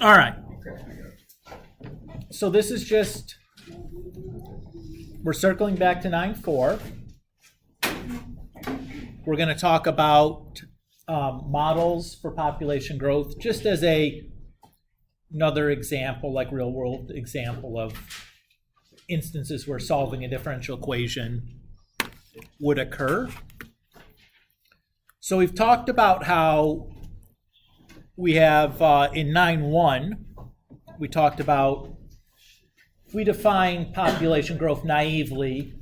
All right. So this is just, we're circling back to 9.4. We're going to talk about models for population growth, just as another example, like real world example of instances where solving a differential equation would occur. So we've talked about how we have in 9.1, we talked about if we define population growth naively,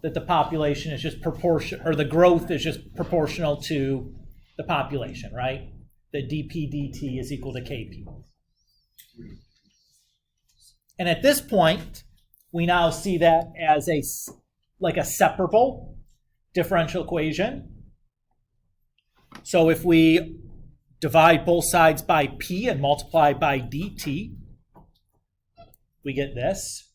that the population is just or the growth is just proportional to the population, right? That dp dt is equal to kp. And at this point, we now see that as a separable differential equation. So if we divide both sides by p and multiply by dt, we get this.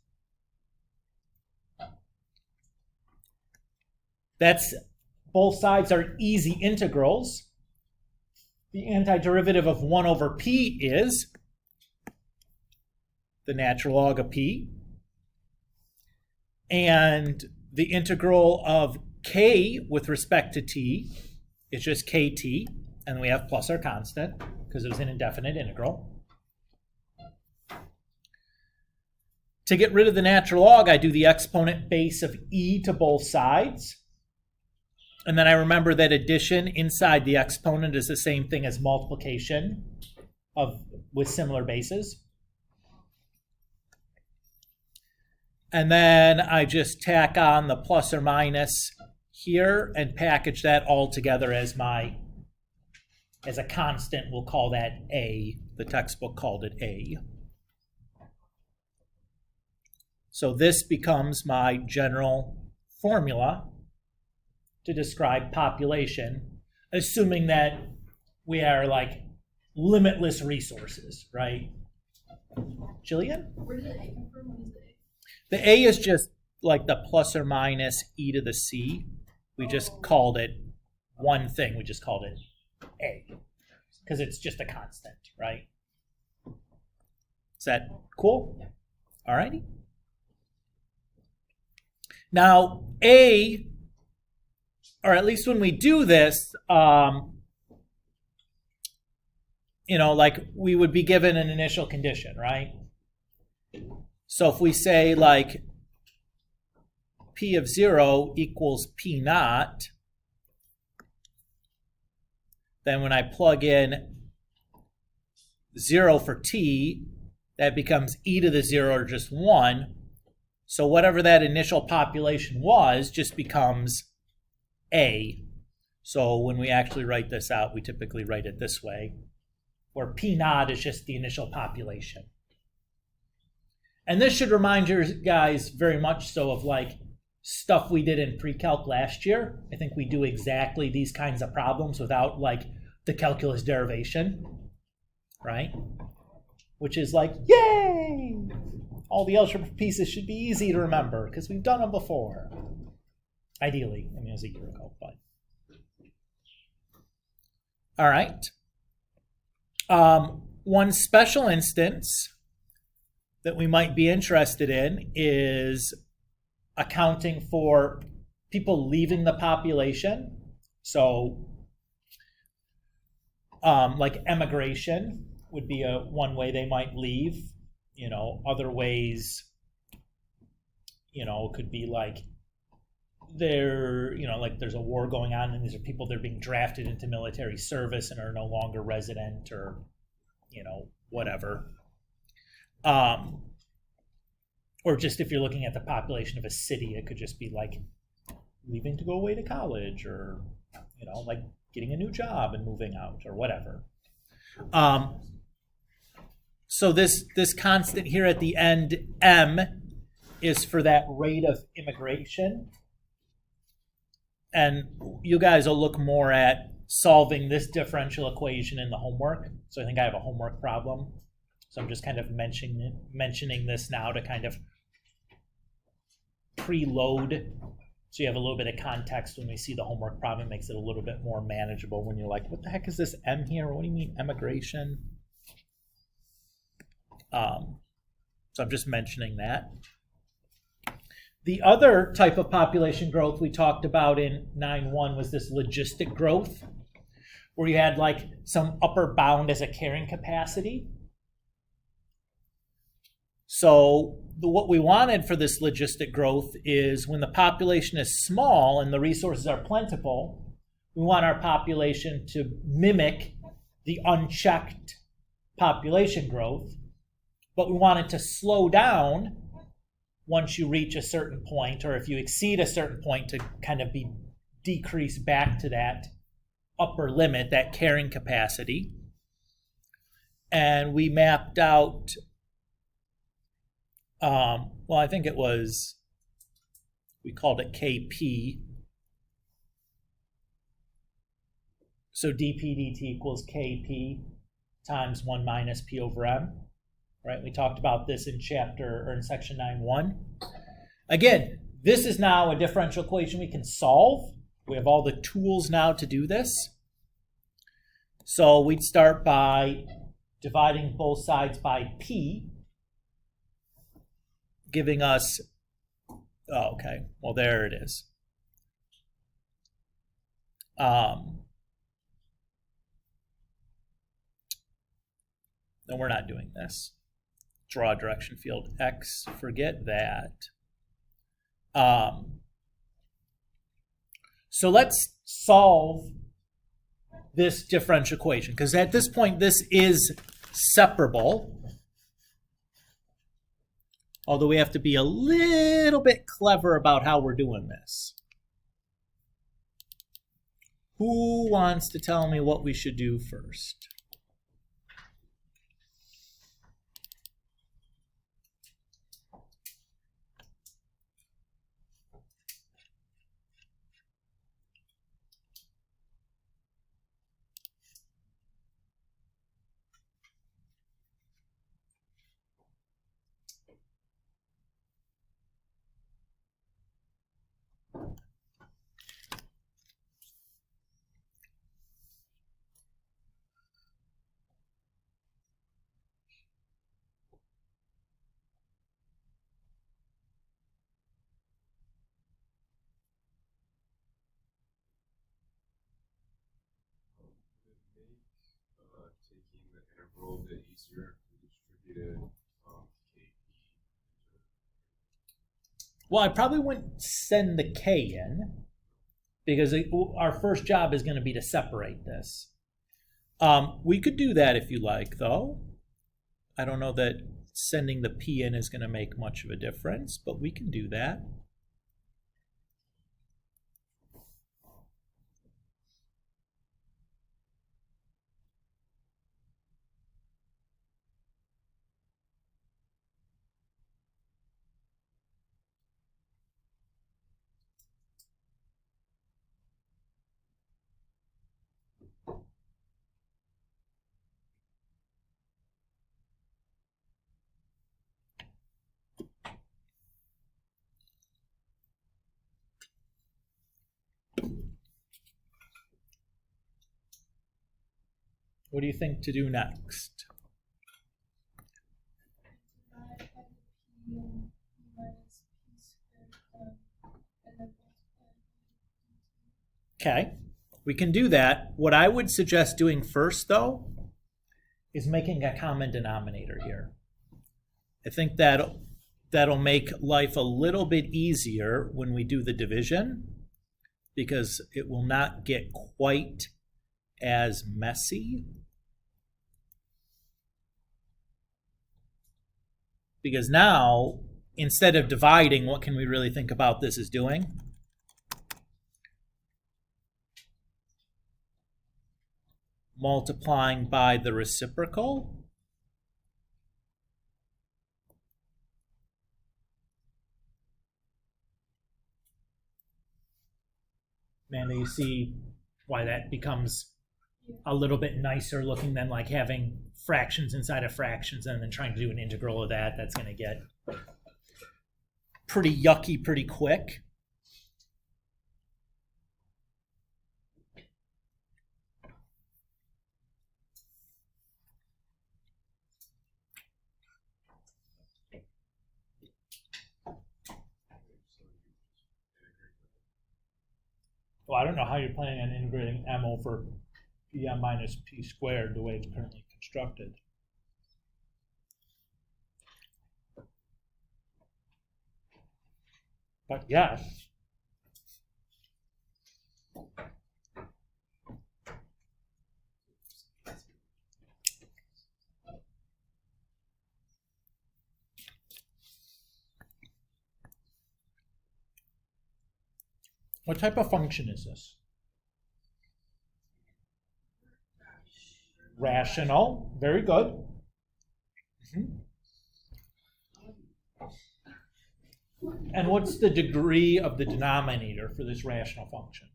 Both sides are easy integrals. The antiderivative of 1 over p is the natural log of p. And the integral of k with respect to t is just kt, and we have plus our constant because it was an indefinite integral. To get rid of the natural log, I do the exponent base of e to both sides. And then I remember that addition inside the exponent is the same thing as multiplication with similar bases. And then I just tack on the plus or minus here and package that all together as a constant. We'll call that A. The textbook called it A. So this becomes my general formula to describe population, assuming that we are like limitless resources, right? Jillian? Where did the A come from? What is the A? The A is just like the plus or minus e to the c. We just called it one thing. We just called it A because it's just a constant, right? Is that cool? Yeah. All righty. Now, A, or at least when we do this, like we would be given an initial condition, right? So if we say like P of 0 equals P naught, then when I plug in 0 for t, that becomes e to the 0 or just 1. So whatever that initial population was just becomes A. So when we actually write this out, we typically write it this way, where P naught is just the initial population. And this should remind you guys very much so of like stuff we did in pre-calc last year. I think we do exactly these kinds of problems without like the calculus derivation, right? Which is like, yay! All the algebra pieces should be easy to remember because we've done them before. Ideally, I mean, it was a year ago, but. All right. One special instance that we might be interested in is accounting for people leaving the population. So, like emigration would be one way they might leave. Other ways, could be like there's a war going on and these are people that are being drafted into military service and are no longer resident or, whatever. Or just if you're looking at the population of a city, it could just be like leaving to go away to college or, like getting a new job and moving out or whatever. So this constant here at the end, M, is for that rate of immigration. And you guys will look more at solving this differential equation in the homework. So I think I have a homework problem. So I'm just kind of mentioning this now to kind of preload. So you have a little bit of context when we see the homework problem. It makes it a little bit more manageable when you're like, what the heck is this M here? What do you mean immigration? So I'm just mentioning that. The other type of population growth we talked about in 9.1 was this logistic growth, where you had like some upper bound as a carrying capacity. So what we wanted for this logistic growth is when the population is small and the resources are plentiful, we want our population to mimic the unchecked population growth, but we want it to slow down once you reach a certain point, or if you exceed a certain point, to kind of be decreased back to that upper limit, that carrying capacity. And we mapped out, well, I think it was, we called it KP. So dp dt equals Kp times 1 minus P over M. Right, we talked about this in section 9.1. Again, this is now a differential equation we can solve. We have all the tools now to do this. So we'd start by dividing both sides by P, giving us, oh, okay, well, there it is. No, we're not doing this. Draw a direction field X, forget that. So let's solve this differential equation, because at this point this is separable, although we have to be a little bit clever about how we're doing this. Who wants to tell me what we should do first? Taking the interval a bit easier to distribute it. Well, I probably wouldn't send the K in, because our first job is going to be to separate this. We could do that if you like, though. I don't know that sending the P in is going to make much of a difference, but we can do that. What do you think to do next? Okay, we can do that. What I would suggest doing first, though, is making a common denominator here. I think that'll make life a little bit easier when we do the division, because it will not get quite as messy. Because now, instead of dividing, what can we really think about this as doing? Multiplying by the reciprocal. Amanda, you see why that becomes a little bit nicer looking than like having fractions inside of fractions and then trying to do an integral of that. That's going to get pretty yucky pretty quick. I don't know how you're planning on integrating m over pm minus p squared the way it's currently constructed. But yes. What type of function is this? Rational. Very good. And what's the degree of the denominator for this rational function?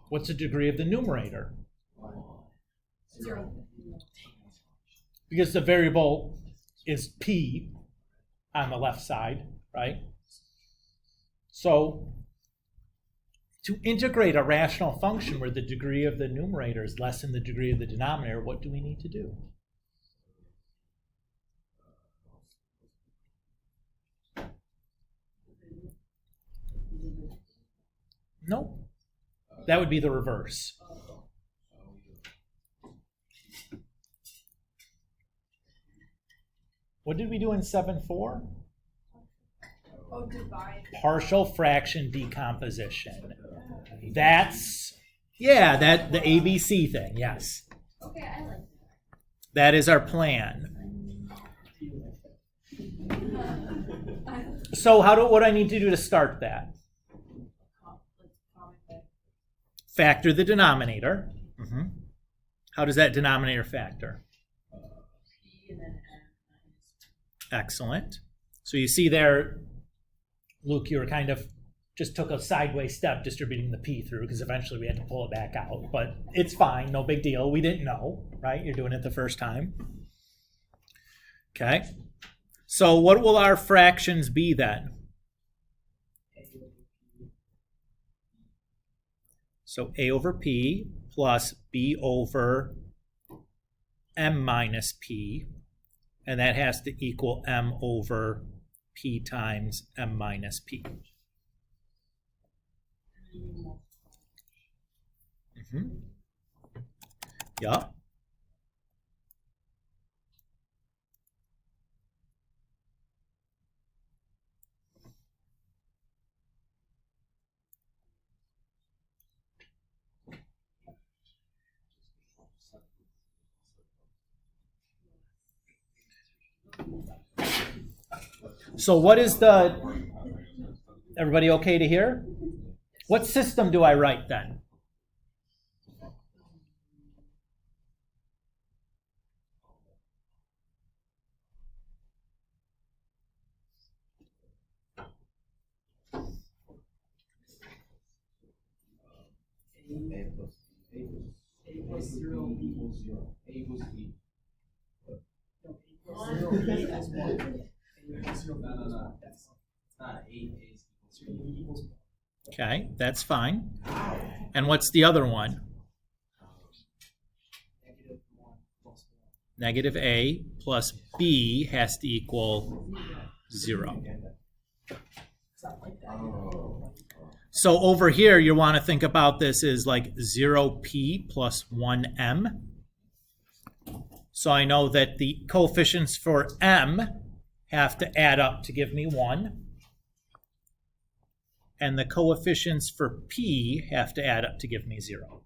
What's the degree of the numerator? 0. Because the variable is p on the left side, right? So to integrate a rational function where the degree of the numerator is less than the degree of the denominator, what do we need to do? No. That would be the reverse. What did we do in 7.4? Oh, divide. Partial fraction decomposition. That's, yeah, that the ABC thing, yes. Okay, I like That is our plan. that. So what do I need to do to start that? Factor the denominator. How does that denominator factor? P and then n minus. Excellent. So you see there, Luke, you were kind of just took a sideways step distributing the p through because eventually we had to pull it back out. But it's fine, no big deal. We didn't know, right? You're doing it the first time. Okay. So what will our fractions be then? So a over p plus b over m minus p, and that has to equal m over p times m minus p. Yeah. So what is everybody okay to hear? What system do I write then? A plus 0 equals 0. A equals B. No. It's not 8. A equals 1. Okay, that's fine. And what's the other one? Negative a plus b has to equal 0. So over here, you want to think about this as like 0p plus 1m. So I know that the coefficients for m have to add up to give me 1. And the coefficients for p have to add up to give me 0.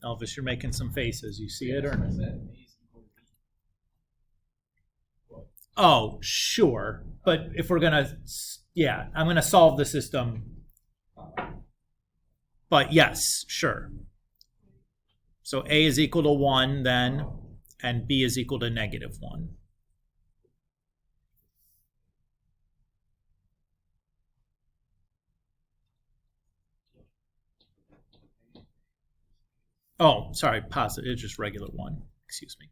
Elvis, you're making some faces. You see it or not? Oh, sure. But if we're going to, yeah, I'm going to solve the system. But yes, sure. So a is equal to 1 then, and b is equal to negative 1. Oh, sorry, positive. It's just regular 1. Excuse me.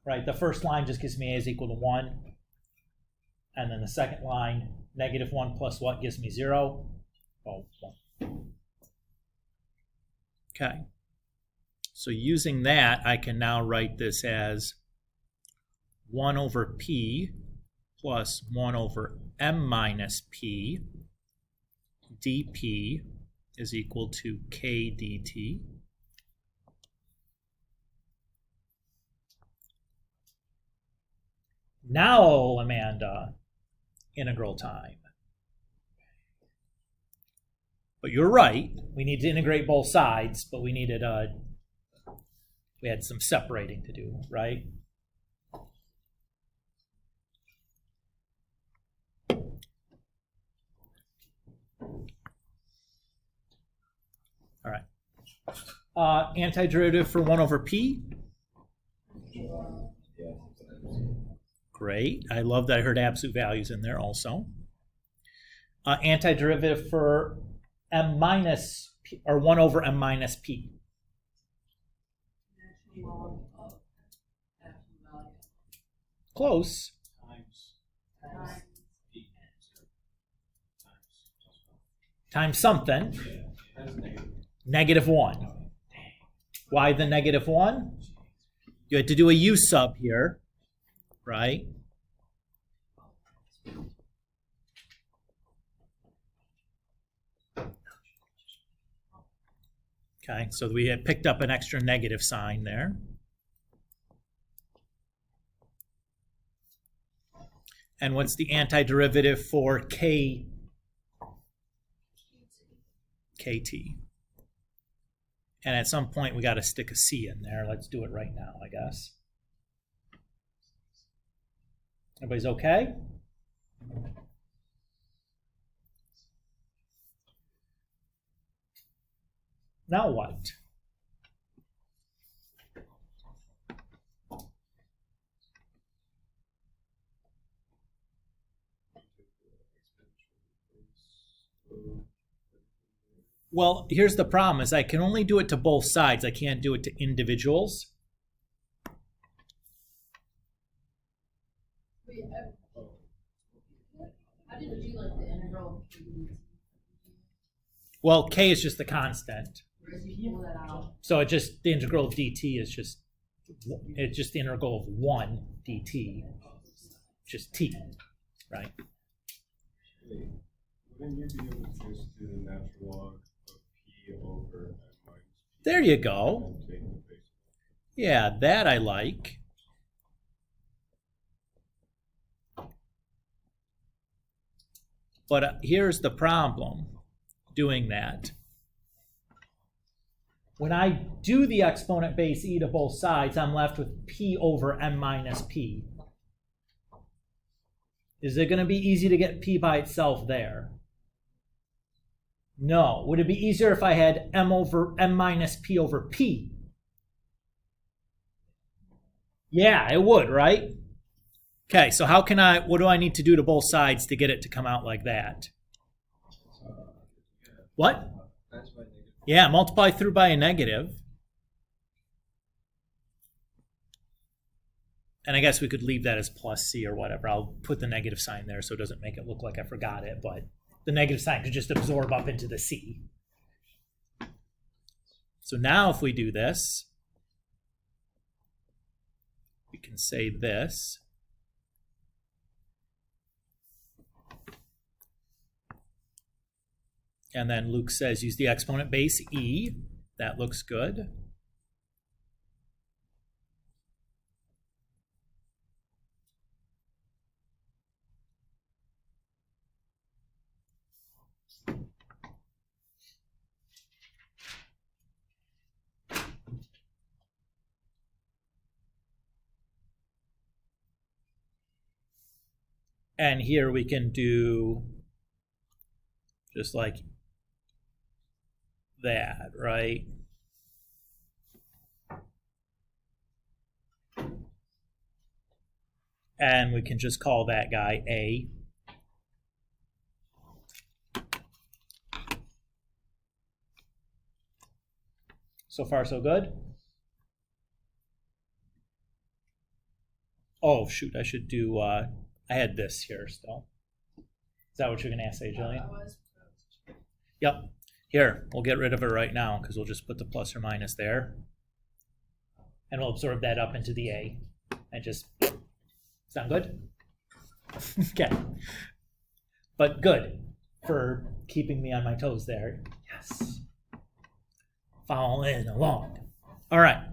Right, the first line just gives me a is equal to 1. And then the second line, negative 1 plus what gives me 0? Oh, 1. Okay. So using that, I can now write this as 1 over p plus 1 over m minus p dp is equal to k dt. Now, Amanda, integral time. But you're right. We need to integrate both sides, but we had some separating to do, right? All right. Antiderivative for 1 over p. Great. I love that I heard absolute values in there also. Antiderivative for m minus p, or 1 over m minus p. Close. Times something. -1. Why the -1? You had to do a u sub here, right? Okay, so we had picked up an extra negative sign there. And what's the antiderivative for k? Kt. And at some point, we got to stick a c in there. Let's do it right now, I guess. Everybody's okay? Now what? Well, here's the problem is I can only do it to both sides. I can't do it to individuals. How did you like the integral? Well, k is just the constant. Pull that out. So it just, the integral of dt is just, it's just the integral of 1 dt, just t, right? Wouldn't you be able to just do the natural log of p over m minus p? There you go. And take the base? Yeah, that I like. But here's the problem doing that. When I do the exponent base e to both sides, I'm left with p over m minus p. Is it going to be easy to get p by itself there? No. Would it be easier if I had m over m minus p over p? Yeah, it would, right? Okay, so what do I need to do to both sides to get it to come out like that? What? Yeah, multiply through by a negative. And I guess we could leave that as plus c or whatever. I'll put the negative sign there so it doesn't make it look like I forgot it, but the negative sign could just absorb up into the c. So now if we do this, we can say this. And then Luke says use the exponent base e. That looks good. And here we can do just like that, right? And we can just call that guy A. So far, so good? Oh, shoot, I should do, I had this here still. Is that what you're going to say, Jillian? Yep. Here, we'll get rid of it right now because we'll just put the plus or minus there. And we'll absorb that up into the A. And just, sound good? Okay. But good for keeping me on my toes there. Yes. Following along. All right.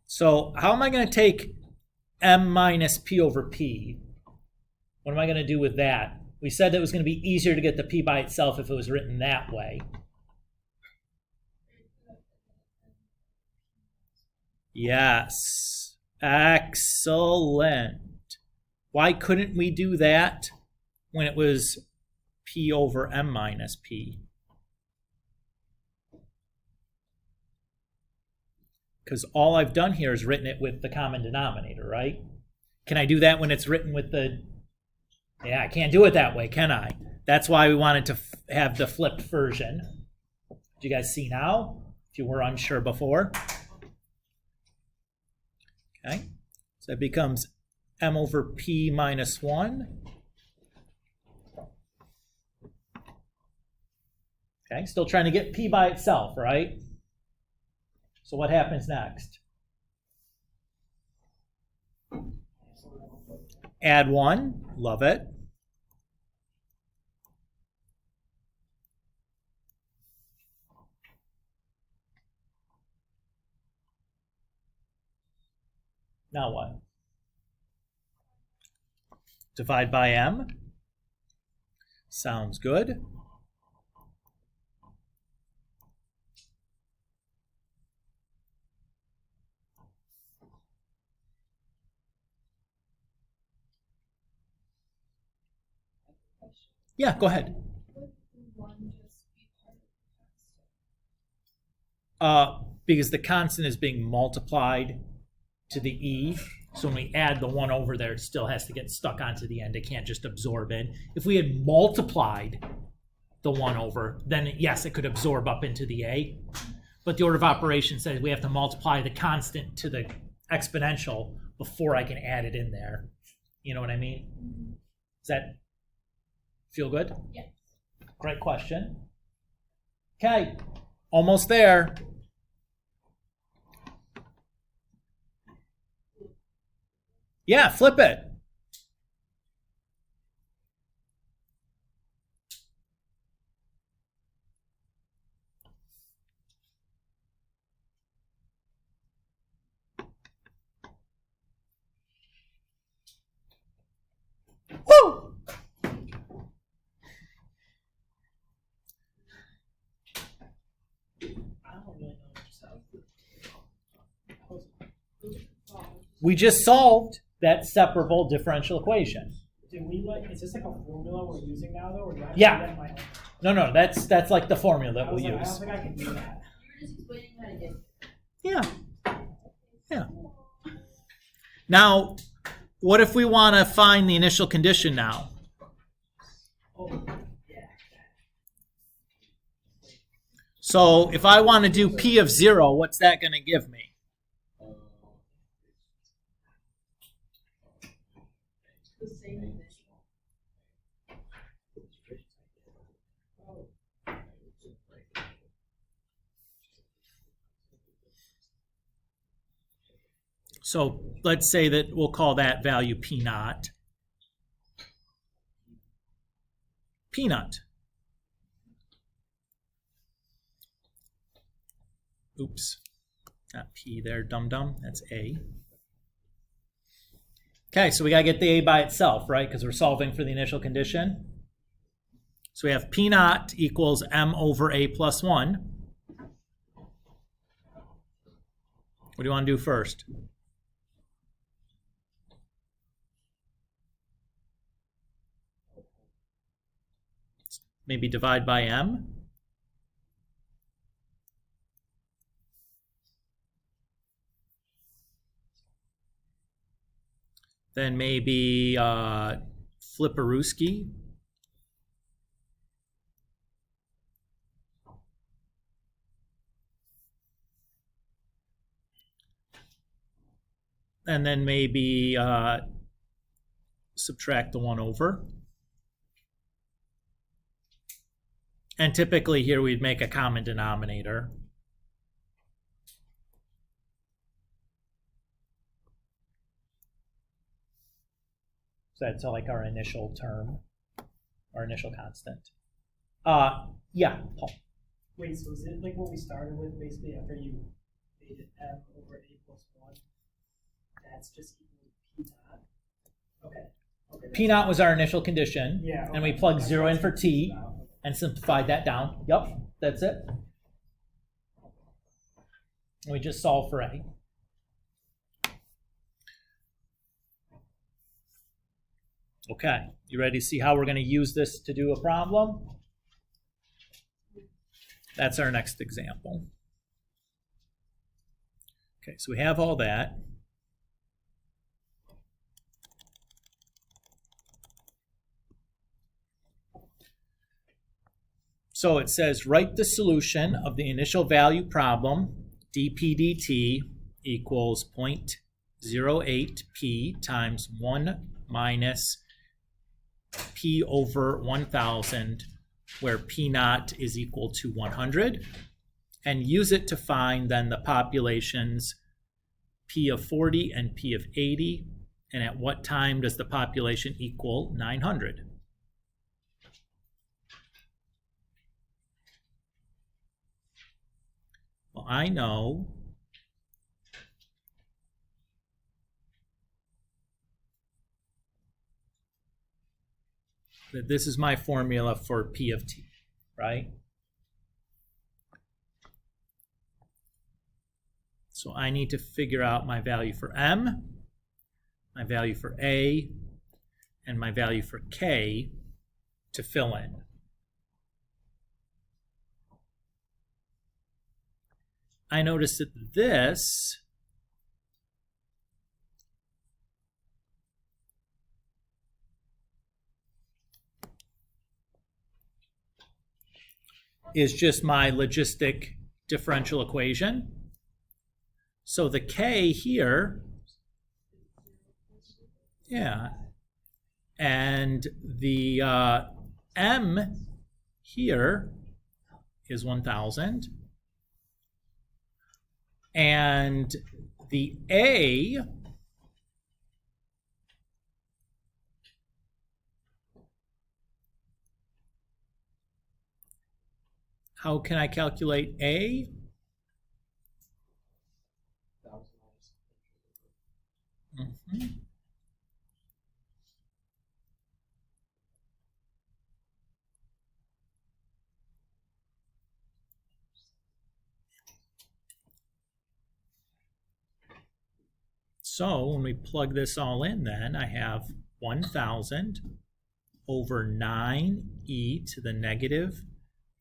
So how am I going to take m minus p over p? What am I going to do with that? We said that it was going to be easier to get the p by itself if it was written that way. Yes. Excellent. Why couldn't we do that when it was p over m minus p? Because all I've done here is written it with the common denominator, right? Can I do that when it's written with the... Yeah, I can't do it that way, can I? That's why we wanted to have the flipped version. Do you guys see now? If you were unsure before. Okay, so it becomes m over p minus 1. Okay, still trying to get p by itself, right? So what happens next? Add 1, love it. Now what? Divide by m. Sounds good. Yeah, go ahead. Because the constant is being multiplied to the e. So when we add the 1 over there, it still has to get stuck onto the end. It can't just absorb in. If we had multiplied the 1 over, then yes, it could absorb up into the a. But the order of operations says we have to multiply the constant to the exponential before I can add it in there. You know what I mean? Does that feel good? Yes. Great question. Okay, almost there. Yeah, flip it. Woo! We just solved that separable differential equation. Do we is this like a formula we're using now though, or do I have to Yeah. do that in my own? No, that's like the formula that I was we'll like, I use. don't think I can do that. You were just explaining how to get. Yeah. Yeah. Now, what if we want to find the initial condition now? Oh, yeah. So if I want to do p of 0, what's that going to give me? The same thing. So let's say that we'll call that value p naught. P naught. Oops, not p there, dum-dum, that's a. Okay, so we got to get the a by itself, right? Because we're solving for the initial condition. So we have p naught equals m over a plus 1. What do you want to do first? Maybe divide by m. Then maybe Flipperooski. And then maybe subtract the 1 over. And typically here we'd make a common denominator. So that's like our initial term, our initial constant. Yeah, Paul. Wait, so is it like what we started with basically after you made it m over a plus 1? That's just equal to p naught? Okay. Okay. P naught was our initial condition. Yeah. And we okay. plugged That's 0 in what for it's t about. and simplified that down. Yep, that's it. And we just solve for a. Okay, you ready to see how we're going to use this to do a problem? That's our next example. Okay, so we have all that. So it says, write the solution of the initial value problem, dp dt equals 0.08p times 1 minus p over 1,000, where p naught is equal to 100, and use it to find then the populations p of 40 and p of 80, and at what time does the population equal 900? Well, I know that this is my formula for P of t, right? So I need to figure out my value for m, my value for a, and my value for k to fill in. I notice that this is just my logistic differential equation. So the k here, yeah, and the m here is 1,000. And the a how can I calculate a? Mm-hmm. So when we plug this all in, then I have 1,000 over 9e to the negative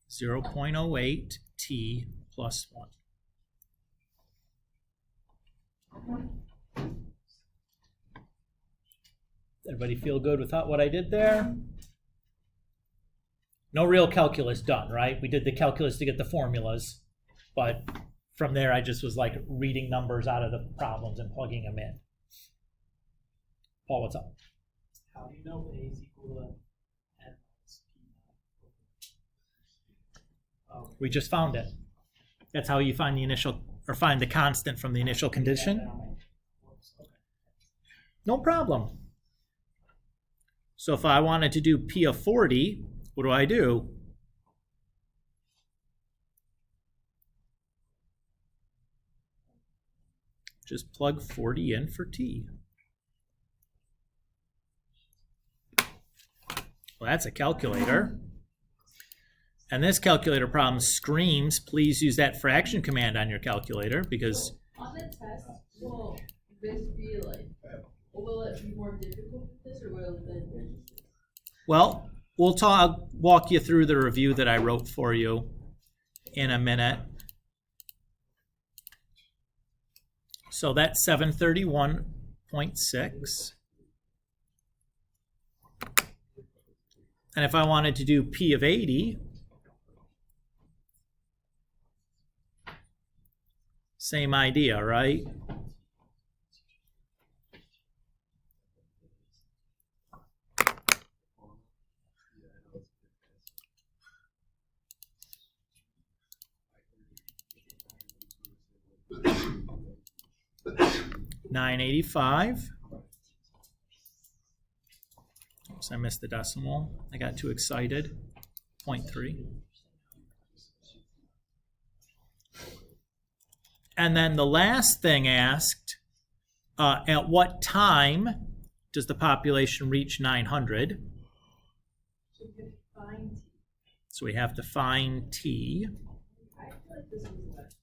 0.08 t plus 1. Everybody feel good with what I did there? No real calculus done, right? We did the calculus to get the formulas, but from there I just was like reading numbers out of the problems and plugging them in. Paul, what's up? How do you know a is equal to n minus p naught? We just found it. That's how you find the initial, or find the constant from the initial condition. No problem. So if I wanted to do P of 40, what do? Just plug 40 in for T. Well, that's a calculator. And this calculator problem screams, please use that fraction command on your calculator, because On the test, will this be like, will it be more difficult with this, or will it be? well, I'll walk you through the review that I wrote for you in a minute. So that's 731.6. And if I wanted to do P of 80, same idea, right? 985. Oops, I missed the decimal. I got too excited. 0.3. And then the last thing asked, at what time does the population reach 900? So we could find T. So we have to find T. I feel like this was last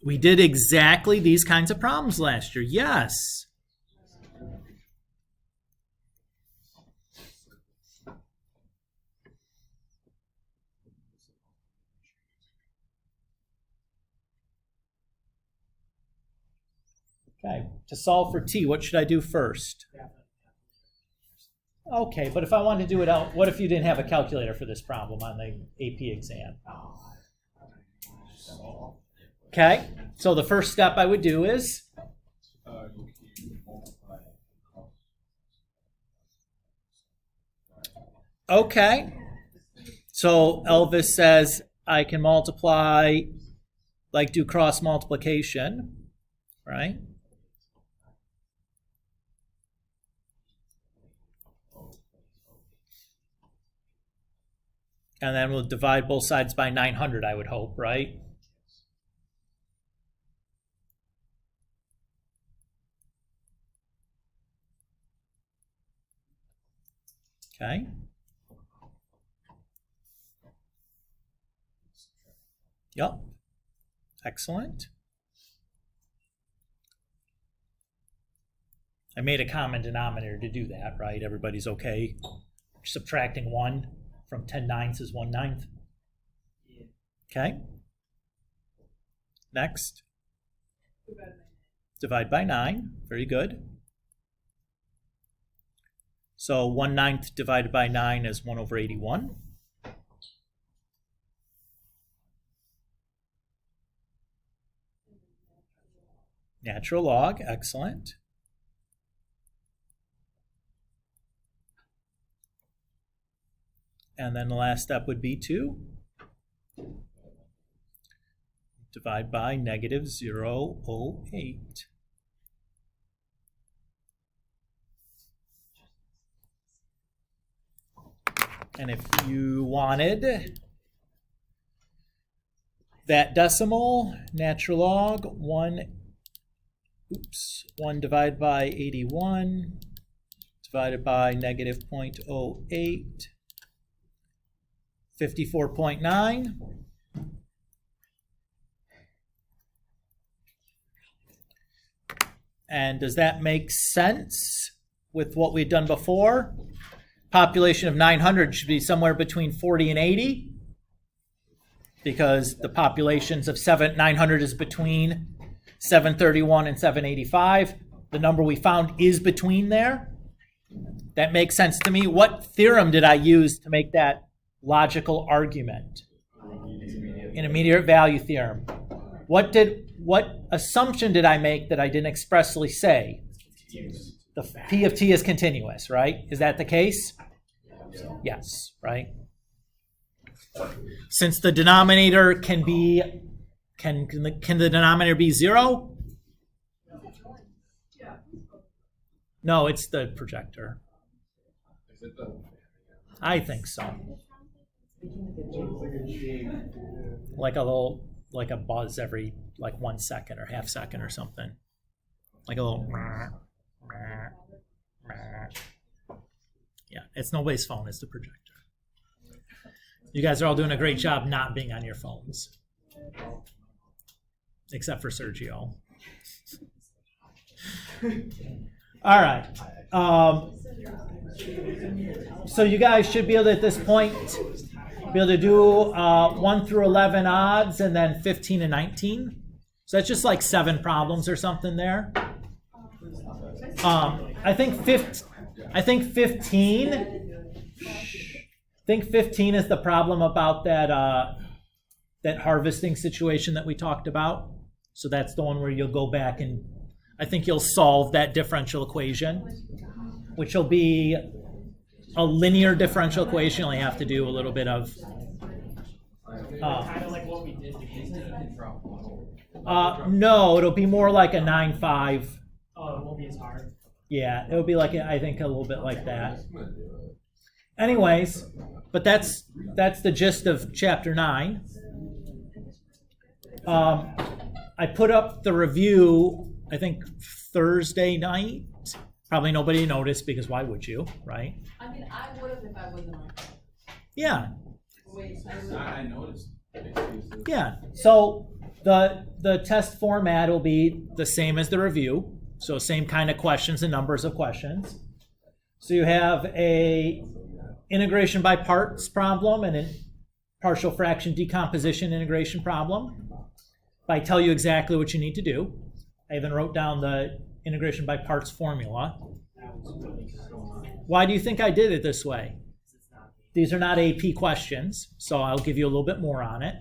We did exactly these kinds of problems last year. Yes. Okay, to solve for T, what should I do first? Okay, but if I wanted to do it out, what if you didn't have a calculator for this problem on the AP exam? Okay, so the first step I would do is, okay, so Elvis says I can multiply, like do cross multiplication, right? And then we'll divide both sides by 900, I would hope, right? Okay. Yep. Excellent. I made a common denominator to do that, right? Everybody's okay subtracting 1 from 10/9 is 1/9. Yeah. Okay. Next. divide by 9. Divide by 9. Very good. So 1/9 divided by 9 is 1/81. Natural log, excellent. And then the last step would be to divide by negative 0.08. And if you wanted that decimal, natural log, 1 divided by 81 divided by negative 0.08, 54.9. And does that make sense with what we've done before? Population of 900 should be somewhere between 40 and 80, because the populations of 900 is between 731 and 785. The number we found is between there. That makes sense to me. What theorem did I use to make that logical argument? Intermediate value theorem. What assumption did I make that I didn't expressly say? The P of T is continuous, right? Is that the case? Yes, right? Since the denominator can be, can the denominator be 0? No, it's the projector. I think so. Like a buzz every 1 second or half second or something. Like a little. Yeah, it's nobody's phone, it's the projector. You guys are all doing a great job not being on your phones. Except for Sergio. All right. So you guys should be able to, at this point, be able to do 1 through 11 odds and then 15 and 19. So that's just like 7 problems or something there. I think 15 is the problem about that harvesting situation that we talked about. So that's the one where you'll go back and I think you'll solve that differential equation, which will be a linear differential equation. You only have to do a little bit of kind of like what we did to control. No, it'll be more like a 9.5. Oh, it won't be as hard. Yeah, it'll be like, I think, a little bit like that. Anyways, but that's the gist of chapter 9. I put up the review, I think, Thursday night. Probably nobody noticed because why would you, right? I mean, I would have if I wasn't on. Yeah, Wait, I would. I noticed. yeah. So the test format will be the same as the review. So same kind of questions and numbers of questions. So you have a integration by parts problem and a partial fraction decomposition integration problem. I tell you exactly what you need to do. I even wrote down the integration by parts formula. Why do you think I did it this way? These are not AP questions, so I'll give you a little bit more on it.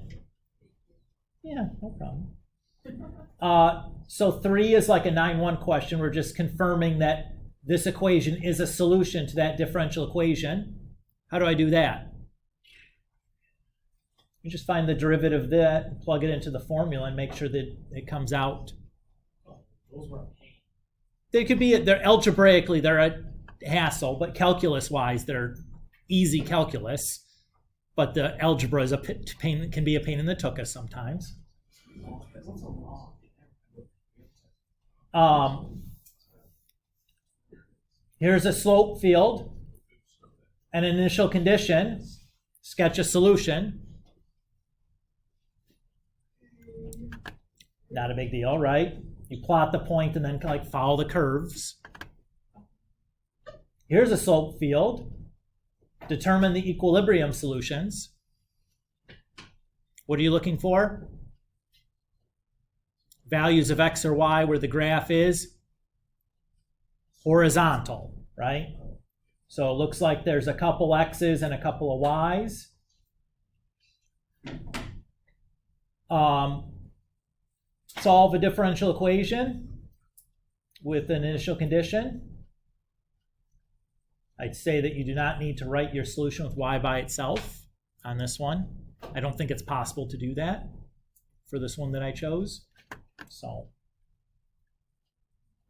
Yeah, no problem. So 3 is like a 9-1 question. We're just confirming that this equation is a solution to that differential equation. How do I do that? You just find the derivative of that, plug it into the formula, and make sure that it comes out. Those were a pain. They could be, they're algebraically, they're a hassle, but calculus-wise, they're easy calculus. But the algebra is a pain, can be a pain in the tuchus sometimes. Here's a slope field, an initial condition, sketch a solution. Not a big deal, right? You plot the point and then like follow the curves. Here's a slope field. Determine the equilibrium solutions. What are you looking for? Values of x or y where the graph is horizontal, right? So it looks like there's a couple x's and a couple of y's. Solve a differential equation with an initial condition. I'd say that you do not need to write your solution with y by itself on this one. I don't think it's possible to do that for this one that I chose. So,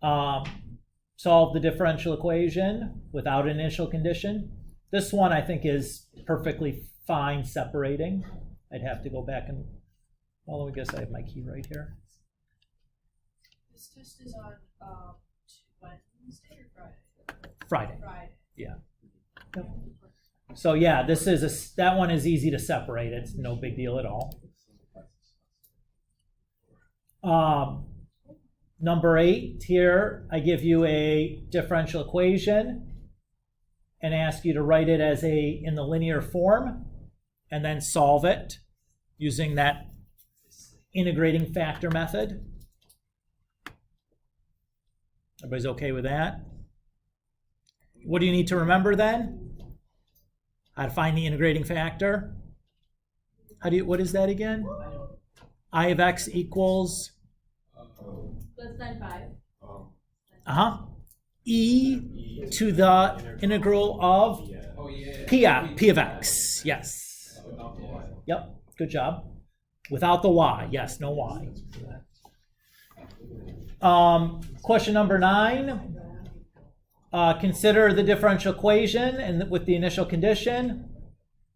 solve the differential equation without an initial condition. This one I think is perfectly fine separating. I'd have to go back and, well, I guess I have my key right here. This test is on Wednesday or Friday? Friday. Friday. Yeah. Yep. So yeah, this is that one is easy to separate. It's no big deal at all. Number 8 here, I give you a differential equation and ask you to write it as in the linear form and then solve it using that integrating factor method. Everybody's okay with that? What do you need to remember then? How to find the integrating factor? What is that again? I of x equals That's 9.5. e to the integral of p of x. Yes. Yep. Good job. Without the y. Yes. No y. Question number 9. Consider the differential equation and with the initial condition.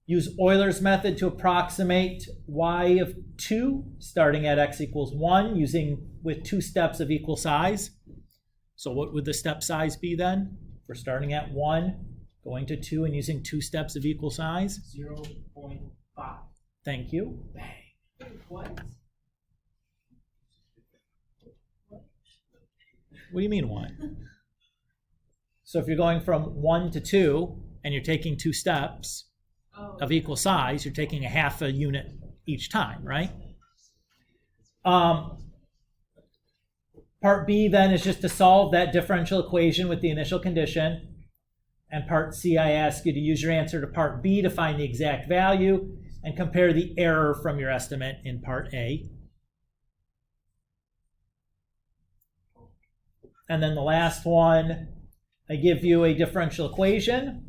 Use Euler's method to approximate y of 2, starting at x equals 1, with 2 steps of equal size. So what would the step size be then? We're starting at 1, going to 2, and using 2 steps of equal size. 0.5. Thank you. What? What do you mean 1? So if you're going from 1 to 2, and you're taking 2 steps of equal size, you're taking a half a unit each time, right? Part B then is just to solve that differential equation with the initial condition. And part C, I ask you to use your answer to part B to find the exact value and compare the error from your estimate in part A. And then the last one, I give you a differential equation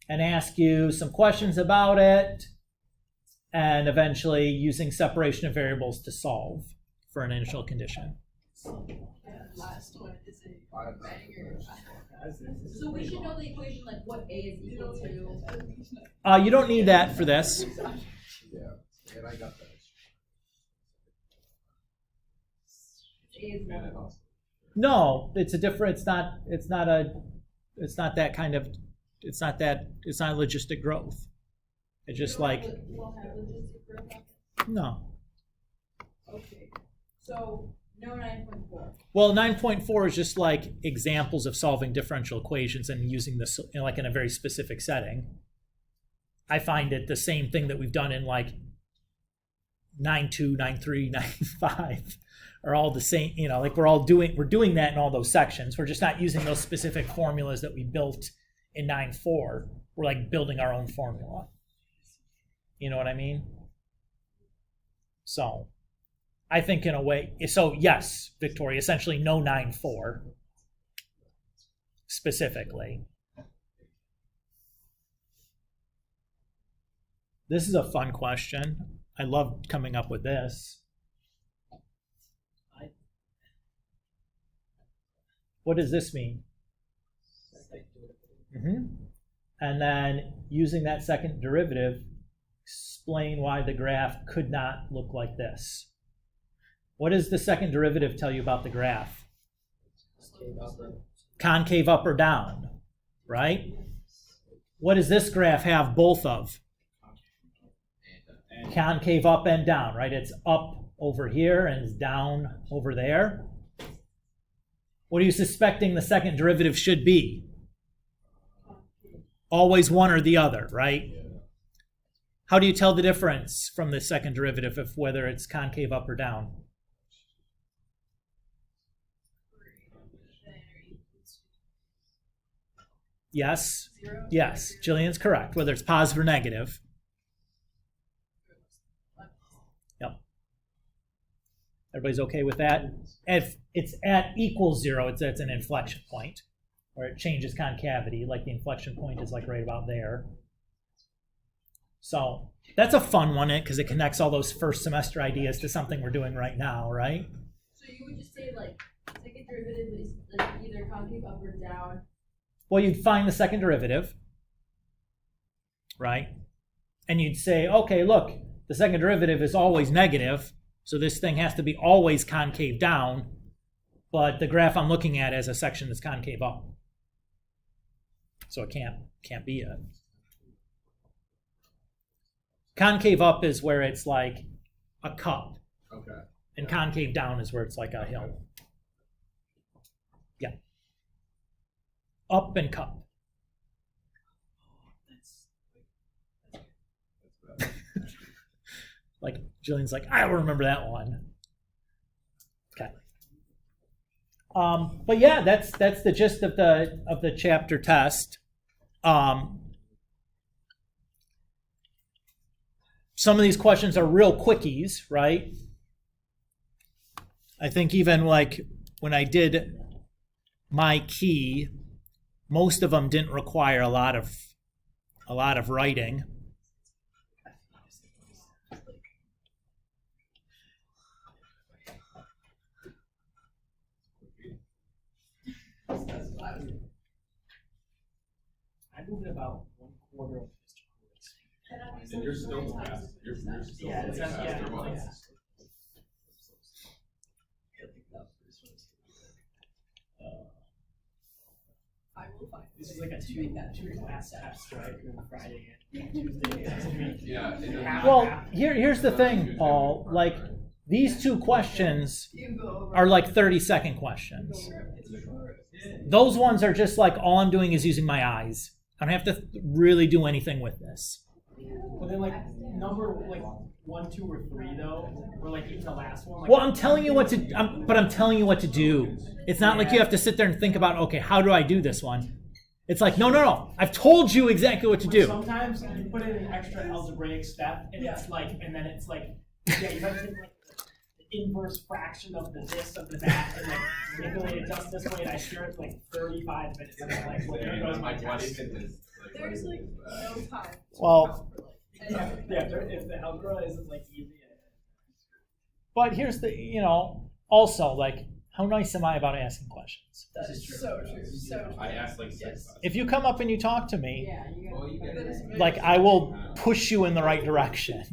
and ask you some questions about it, and eventually using separation of variables to solve for an initial condition. Last one is a Five. banger. So we should know the equation, like what A is equal to. You don't need that for this. Yeah, and I got that. A is And it one. also. No, it's a different. It's not that kind of. It's not logistic growth. It's just like We don't have logistic growth. no. Okay, so no 9.4. Well, 9.4 is just like examples of solving differential equations and using this like in a very specific setting. I find it the same thing that we've done in like 9.2, 9.3, 9.5 are all the same, like we're doing that in all those sections. We're just not using those specific formulas that we built in 9.4. We're like building our own formula. You know what I mean? So I think in a way, so yes, Victoria, essentially no 9.4 specifically. This is a fun question. I love coming up with this. What does this mean? And then using that second derivative, explain why the graph could not look like this. What does the second derivative tell you about the graph? Concave up or down, right? What does this graph have both of? Concave up and down, right? It's up over here and it's down over there. What are you suspecting the second derivative should be? Always one or the other, right? How do you tell the difference from the second derivative of whether it's concave up or down? Yes. Zero. Yes. Jillian's correct. Whether it's positive or negative. Yep. Everybody's okay with that? If it's at equals zero, it's an inflection point where it changes concavity. Like the inflection point is like right about there. So that's a fun one because it connects all those first semester ideas to something we're doing right now, right? So you would just say like second derivative is like either concave up or down. Well, you'd find the second derivative, right? And you'd say, okay, look, the second derivative is always negative, so this thing has to be always concave down, but the graph I'm looking at is a section that's concave up. So it can't be it. Concave up is where it's like a cup, Okay. and concave down is where it's like a hill. Yeah. Up and cup. Like Jillian's like, I don't remember that one. Okay. But yeah, that's the gist of the chapter test. Some of these questions are real quickies, right? I think even like when I did my key, most of them didn't require a lot of writing. I moved about 1/4 of Mr. Coolidge. And you're still fast. You're still Yeah, it's faster yeah, ones. I will find. This is like a two class test, right? Friday and Tuesday next week. Yeah. and then- Well, here's the thing, Paul. Like these two questions You go over. are like 30-second questions. Those ones are just like all I'm doing is using my eyes. I don't have to really do anything with this. But then like number like 1, 2, or 3 though, or like even the last one. Like, Well, I'm telling you what to. I'm telling you what to do. It's not like you have to sit there and think about, okay, how do I do this one? It's like, no. I've told you exactly what to do. Sometimes you put in an extra algebraic step, and it's like, and then it's like, yeah, you have to take like the inverse fraction of the this of the that, and like manipulate it just this way. And I sure it's like 35 minutes. And I'm like, well, there goes my Like, what test. even is, There's what like is that? no time. to Well- account for, like, Yeah, if the algebra isn't like easy. But here's the, also, like, how nice am I about asking questions? That is so true. So true. I asked like six. If you come up and you talk to me, Yeah, you Well, you got. get That is very like, true. I will push you in the right direction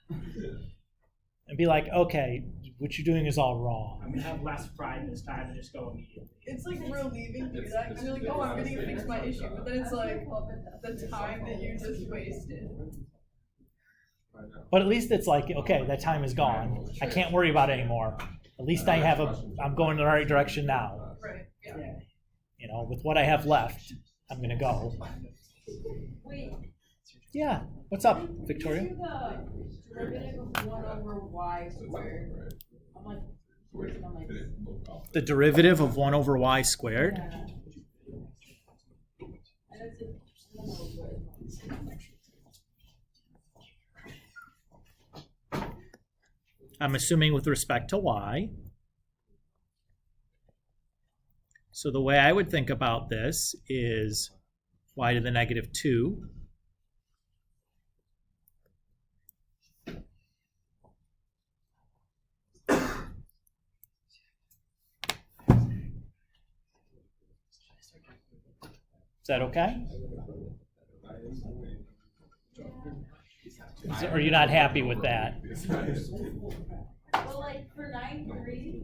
and be like, okay, what you're doing is all wrong. I'm gonna have less pride this time and just go immediately. It's like relieving to do that because you're like, oh, I'm gonna fix my issue, but then it's like the time that you just wasted. But at least it's like, okay, that time is gone. I can't worry about it anymore. At least I'm going in the right direction now. Right. Yeah. Yeah. With what I have left, I'm gonna go. Wait. Yeah. What's up, Can Victoria? you do the derivative of 1 over y squared? I'm like, I'm like, The derivative of 1 over y squared. yeah. And it's a, I don't know what. I'm assuming with respect to y. So the way I would think about this is y to the negative 2 Is that okay? Are you not happy with that? Well, like for 9-3,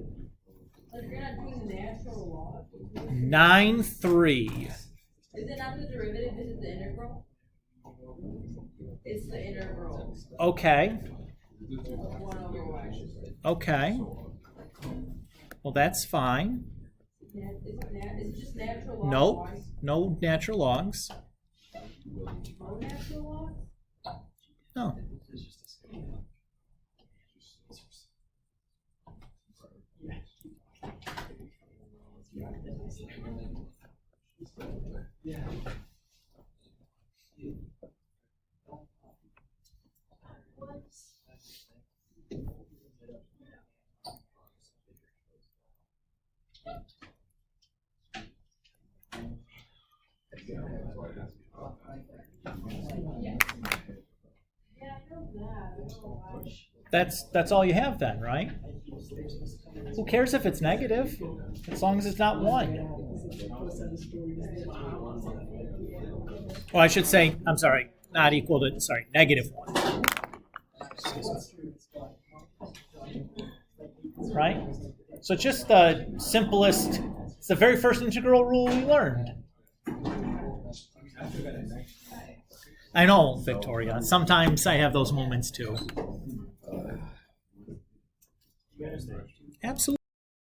like you're not doing the natural log. 9-3. Is it not the derivative? Is it the integral? It's the integral Okay. of 1 over y. Okay. Well, that's fine. Is it just natural log? Nope. Y? No natural logs. No natural log? No. Yeah, I know that. I don't know why. That's all you have then, right? Who cares if it's negative? As long as it's not 1. Well, I should say, I'm sorry, not equal to, sorry, negative 1. Right? So it's just the simplest, it's the very first integral rule we learned. I know, Victoria. Sometimes I have those moments too. Absolutely.